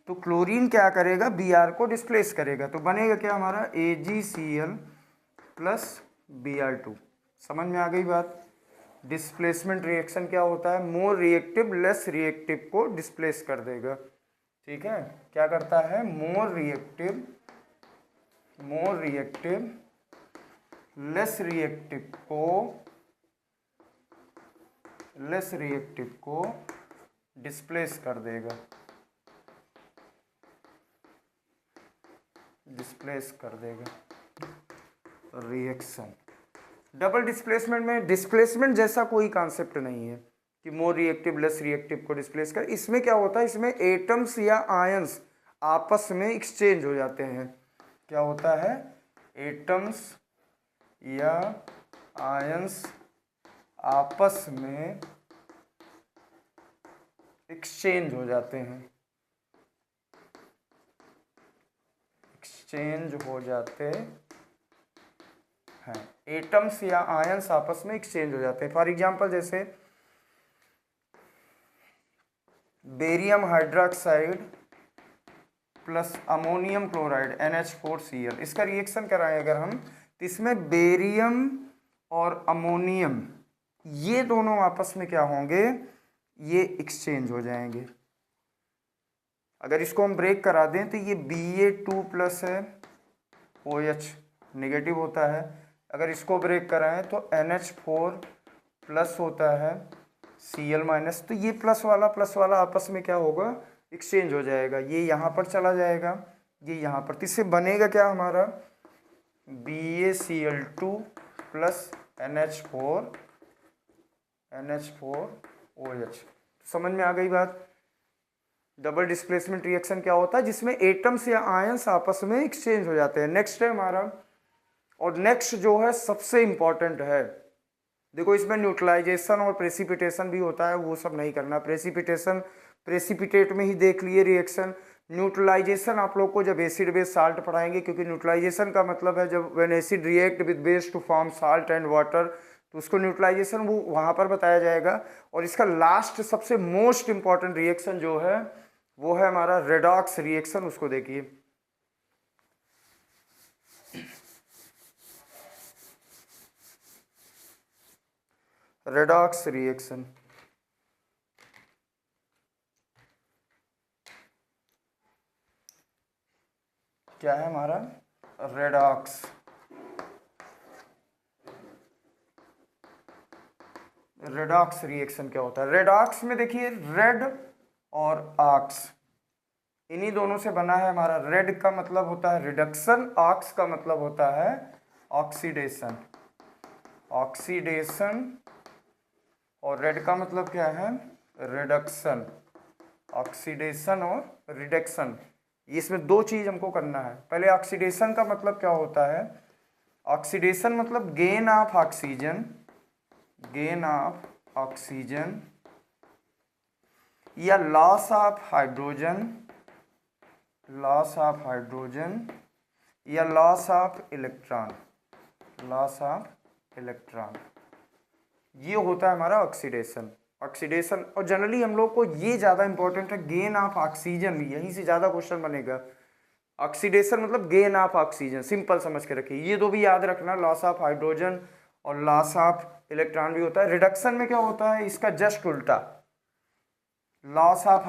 तो क्लोरीन क्या करेगा? Br को डिस्प्लेस करेगा। तो बनेगा क्या हमारा? AgCl + Br2। समझ में आ गई बात? डिस्प्लेसमेंट रिएक्शन क्या होता है? मोर रिएक्टिव लेस रिएक्टिव को डिस्प्लेस कर देगा। ठीक है, क्या करता है, मोर रिएक्टिव लेस रिएक्टिव को डिस्प्लेस कर देगा, रिएक्शन। डबल डिस्प्लेसमेंट में डिस्प्लेसमेंट जैसा कोई कॉन्सेप्ट नहीं है कि मोर रिएक्टिव लेस रिएक्टिव को डिस्प्लेस कर। इसमें क्या होता है, इसमें एटम्स या आयंस आपस में एक्सचेंज हो जाते हैं। क्या होता है, एटम्स या आयंस आपस में एक्सचेंज हो जाते हैं, एटम्स या आयंस आपस में एक्सचेंज हो जाते हैं। फॉर एग्जांपल जैसे barium hydroxide plus ammonium chloride NH4Cl, इसका रिएक्शन कराएं अगर हम, तो इसमें बेरियम और अमोनियम ये दोनों आपस में क्या होंगे, ये एक्सचेंज हो जाएंगे। अगर इसको हम ब्रेक करा दें तो ये Ba2 प्लस है, OH नेगेटिव होता है। अगर इसको ब्रेक कराएं तो NH4 प्लस होता है, Cl माइनस। तो ये प्लस वाला आपस में क्या होगा, एक्सचेंज हो जाएगा। ये यहाँ पर चला जाएगा, ये यहाँ पर, तो इससे बनेगा क्या हमारा, BaCl2 प्लस NH4OH। समझ में आ गई बात। डबल डिस्प्लेसमेंट रिएक्शन क्या होता है, जिसमें एटम्स या आयंस आपस में एक्सचेंज हो जाते हैं। नेक्स्ट है हमारा, और नेक्स्ट जो है सबसे इंपॉर्टेंट है, देखो इसमें न्यूट्रलाइजेशन और प्रेसिपिटेशन भी होता है, वो सब नहीं करना। प्रेसिपिटेट में ही देख लिए रिएक्शन। न्यूट्रलाइजेशन आप लोग को जब एसिड बेस साल्ट पढ़ाएंगे, क्योंकि न्यूट्रलाइजेशन का मतलब है जब when acid react with base to form salt and water, तो उसको न्यूट्रलाइजेशन वो वहाँ पर बताया जाएगा। और इसका लास्ट सबसे मोस्ट इंपॉर्टेंट रिएक्शन जो है वो है हमारा रेडॉक्स रिएक्शन, उसको देखिए। रेडॉक्स रिएक्शन क्या है हमारा, रेडॉक्स। रेडॉक्स रिएक्शन क्या होता है, रेडॉक्स में देखिए रेड और ऑक्स इन्हीं दोनों से बना है हमारा। रेड का मतलब होता है रिडक्शन, ऑक्स का मतलब होता है ऑक्सीडेशन। और रेड का मतलब क्या है, रिडक्शन। ऑक्सीडेशन और रिडक्शन, इसमें दो चीज हमको करना है। पहले ऑक्सीडेशन का मतलब क्या होता है, ऑक्सीडेशन मतलब गेन ऑफ ऑक्सीजन या लॉस ऑफ हाइड्रोजन या लॉस ऑफ इलेक्ट्रॉन। ये होता है हमारा ऑक्सीडेशन। और जनरली हम लोग को ये ज़्यादा इंपॉर्टेंट है, गेन ऑफ ऑक्सीजन, यहीं से ज़्यादा क्वेश्चन बनेगा। ऑक्सीडेशन मतलब गेन ऑफ ऑक्सीजन, सिंपल समझ के रखिए। ये दो भी याद रखना, लॉस ऑफ हाइड्रोजन और लॉस ऑफ इलेक्ट्रॉन भी होता है। रिडक्शन में क्या होता है, इसका जस्ट उल्टा, loss of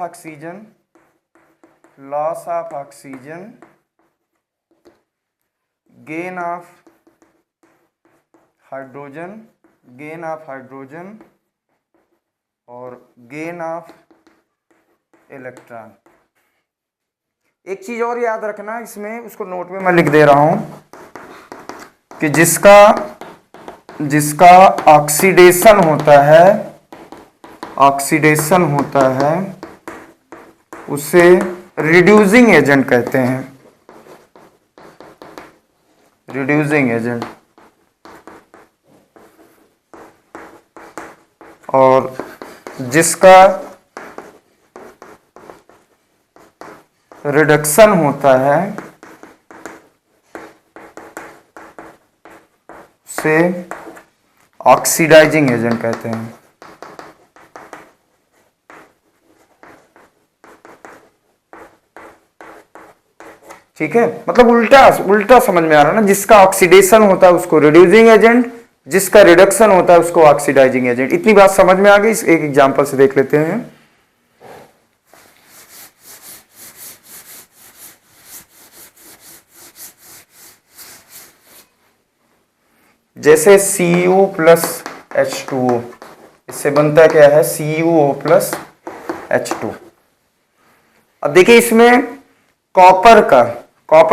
oxygen, gain of hydrogen और गेन ऑफ इलेक्ट्रॉन। एक चीज और याद रखना इसमें, उसको नोट में मैं लिख दे रहा हूं कि जिसका ऑक्सीडेशन होता है उसे रिड्यूसिंग एजेंट कहते हैं। और जिसका रिडक्शन होता है उसे ऑक्सीडाइजिंग एजेंट कहते हैं। ठीक है, मतलब उल्टा समझ में आ रहा है ना। जिसका ऑक्सीडेशन होता है उसको रिड्यूसिंग एजेंट, जिसका रिडक्शन होता है उसको ऑक्सीडाइजिंग एजेंट। इतनी बात समझ में आ गई। एक एग्जांपल से देख लेते हैं। जैसे Cu प्लस H2O, इससे बनता क्या है CuO प्लस H2। अब देखिए इसमें कॉपर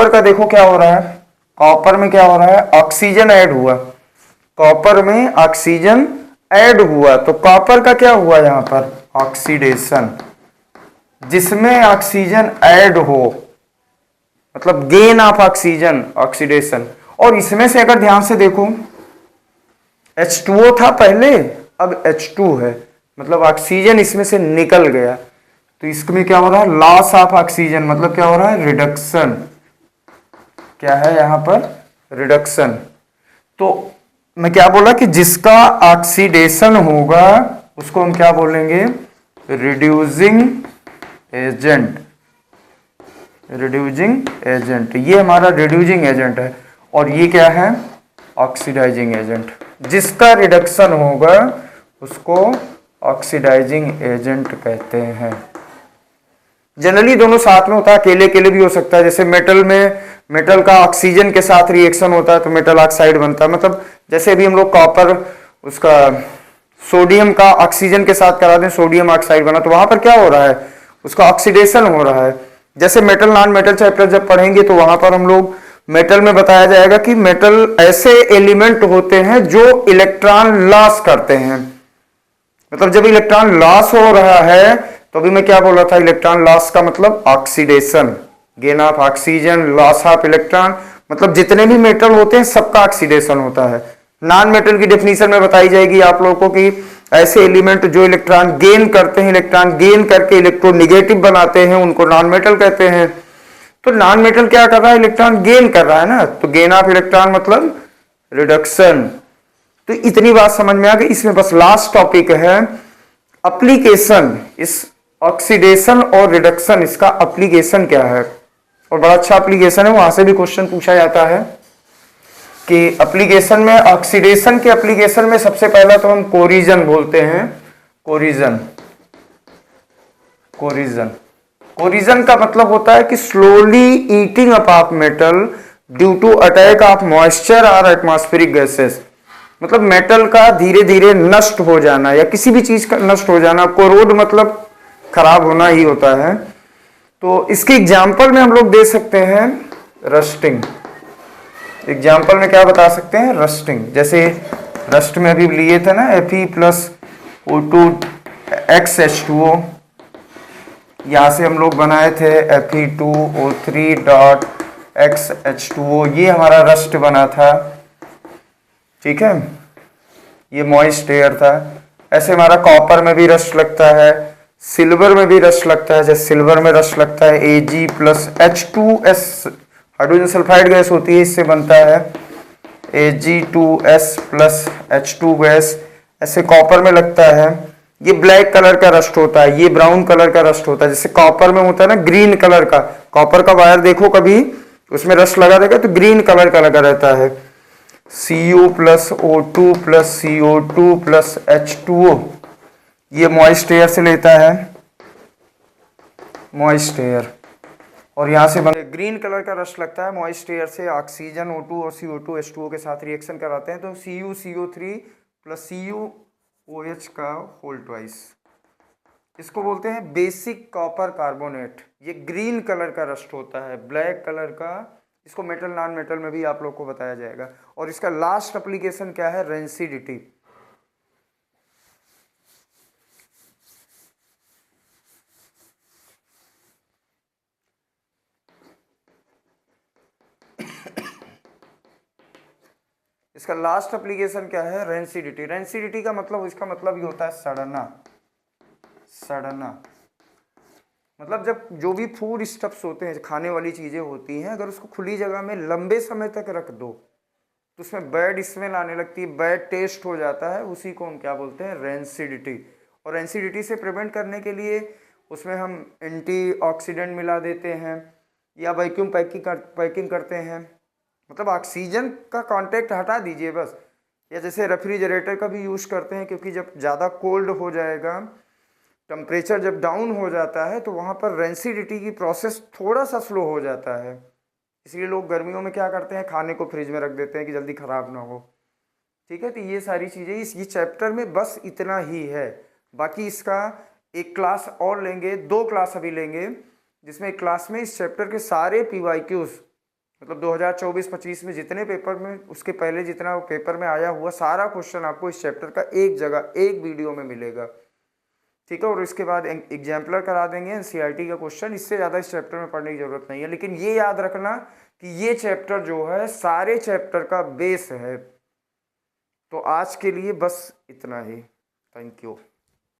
का देखो क्या हो रहा है, कॉपर में क्या हो रहा है, ऑक्सीजन ऐड हुआ, कॉपर में ऑक्सीजन ऐड हुआ, तो कॉपर का क्या हुआ यहां पर ऑक्सीडेशन, जिसमें ऑक्सीजन ऐड हो मतलब गेन ऑफ ऑक्सीजन ऑक्सीडेशन। और इसमें से अगर ध्यान से देखो H2O था पहले, अब H2 है, मतलब ऑक्सीजन इसमें से निकल गया, तो इसमें क्या हो रहा है लॉस ऑफ ऑक्सीजन, मतलब क्या हो रहा है रिडक्शन, क्या है यहां पर रिडक्शन। तो मैं क्या बोला कि जिसका ऑक्सीडेशन होगा उसको हम क्या बोलेंगे रिड्यूसिंग एजेंट, रिड्यूसिंग एजेंट, ये हमारा रिड्यूसिंग एजेंट है। और ये क्या है ऑक्सीडाइजिंग एजेंट, जिसका रिडक्शन होगा उसको ऑक्सीडाइजिंग एजेंट कहते हैं। जनरली दोनों साथ में होता है, अकेले अकेले भी हो सकता है, जैसे मेटल में मेटल का ऑक्सीजन के साथ रिएक्शन होता है तो मेटल ऑक्साइड बनता है, मतलब जैसे अभी हम लोग कॉपर उसका सोडियम का ऑक्सीजन के साथ करा दें सोडियम ऑक्साइड बना, तो वहां पर क्या हो रहा है उसका ऑक्सीडेशन हो रहा है। जैसे मेटल नॉन मेटल चैप्टर जब पढ़ेंगे तो वहां पर हम लोग मेटल में बताया जाएगा कि मेटल ऐसे एलिमेंट होते हैं जो इलेक्ट्रॉन लॉस करते हैं, मतलब जब इलेक्ट्रॉन लॉस हो रहा है तो अभी मैं क्या बोल रहा था इलेक्ट्रॉन लॉस का मतलब oxidation, gain of oxygen loss of electron, मतलब जितने भी मेटल होते हैं सबका ऑक्सीडेशन होता है। नॉन मेटल की डेफिनेशन में बताई जाएगी आप लोगों को कि ऐसे एलिमेंट जो इलेक्ट्रॉन गेन करते हैं, इलेक्ट्रॉन गेन करके इलेक्ट्रोनेगेटिव बनाते हैं उनको नॉन मेटल कहते हैं। तो नॉन मेटल क्या कर रहा है इलेक्ट्रॉन गेन कर रहा है ना, तो गेन ऑफ इलेक्ट्रॉन मतलब रिडक्शन। तो इतनी बात समझ में आ गई। इसमें बस लास्ट टॉपिक है एप्लीकेशन, इस ऑक्सीडेशन और रिडक्शन इसका एप्लीकेशन क्या है, और बड़ा अच्छा एप्लीकेशन है, वहां से भी क्वेश्चन पूछा जाता है कि एप्लीकेशन में ऑक्सीडेशन के एप्लीकेशन में सबसे पहला तो हम कोरिजन बोलते हैं, कोरिजन। कोरिजन कोरिजन का मतलब होता है कि slowly eating up of metal due to attack of moisture और एटमॉस्फेरिक गैसेस, मतलब मेटल का धीरे धीरे नष्ट हो जाना या किसी भी चीज का नष्ट हो जाना, कोरोड मतलब खराब होना ही होता है। तो इसके एग्जाम्पल में हम लोग दे सकते हैं रस्टिंग, एग्जाम्पल में क्या बता सकते हैं रस्टिंग, जैसे रस्ट में अभी लिए थे ना Fe+O2XH2O, यहां से हम लोग बनाए थे Fe2O3.XH2O, ये हमारा रस्ट बना था, ठीक है, ये मॉइस्ट एयर था। ऐसे हमारा कॉपर में भी रस्ट लगता है, सिल्वर में भी रस्ट लगता है, जैसे सिल्वर में रस्ट लगता है Ag+H2S, हाइड्रोजन सल्फाइड गैस होती है, इससे बनता है Ag2S+H2 गैस। ऐसे कॉपर में लगता है, ये ब्लैक कलर का रस्ट होता है, ये ब्राउन कलर का रस्ट होता है, जैसे कॉपर में होता है ना ग्रीन कलर का, कॉपर का वायर देखो कभी उसमें रस्ट लगा रहेगा तो ग्रीन कलर का लगा रहता है। Cu+O2+CO2+H2O, ये मॉइस्ट एयर से लेता है, मॉइस्ट एयर, और यहां से ग्रीन कलर का रस्ट लगता है मॉइस्ट एयर से, ऑक्सीजन O2 और CO2H2O के साथ रिएक्शन कराते हैं तो CuCO3+CuOH का होल ट्वाइस, इसको बोलते हैं बेसिक कॉपर कार्बोनेट। ये ग्रीन कलर का रस्ट होता है, ब्लैक कलर का, इसको मेटल नॉन मेटल में भी आप लोग को बताया जाएगा। और इसका लास्ट एप्लीकेशन क्या है रेंसिडिटी, इसका लास्ट एप्लीकेशन क्या है रेंसिडिटी। रेंसिडिटी का मतलब इसका मतलब ये होता है सड़ना, सड़ना, मतलब जब जो भी फूड स्टफ्स होते हैं खाने वाली चीजें होती हैं अगर उसको खुली जगह में लंबे समय तक रख दो तो उसमें बैड स्मेल आने लगती है, बैड टेस्ट हो जाता है, उसी को हम क्या बोलते हैं रेंसिडिटी। और रेंसिडिटी से प्रिवेंट करने के लिए उसमें हम एंटीऑक्सीडेंट मिला देते हैं या वैक्यूम पैकिंग करते हैं, मतलब ऑक्सीजन का कांटेक्ट हटा दीजिए बस। या जैसे रेफ्रिजरेटर का भी यूज़ करते हैं क्योंकि जब ज़्यादा कोल्ड हो जाएगा, टेम्परेचर जब डाउन हो जाता है तो वहाँ पर रेंसिडिटी की प्रोसेस थोड़ा सा स्लो हो जाता है, इसलिए लोग गर्मियों में क्या करते हैं खाने को फ्रिज में रख देते हैं कि जल्दी ख़राब ना हो। ठीक है, तो ये सारी चीज़ें इस ये चैप्टर में बस इतना ही है। बाकी इसका एक क्लास और लेंगे, 2 क्लास अभी लेंगे, जिसमें एक क्लास में इस चैप्टर के सारे PYQs मतलब 2024-25 में जितने पेपर में उसके पहले जितना पेपर में आया हुआ सारा क्वेश्चन आपको इस चैप्टर का एक जगह एक वीडियो में मिलेगा। ठीक है, और इसके बाद एग्जाम्पलर करा देंगे NCERT का क्वेश्चन। इससे ज़्यादा इस चैप्टर में पढ़ने की जरूरत नहीं है, लेकिन ये याद रखना कि ये चैप्टर जो है सारे चैप्टर का बेस है। तो आज के लिए बस इतना ही। Thank you.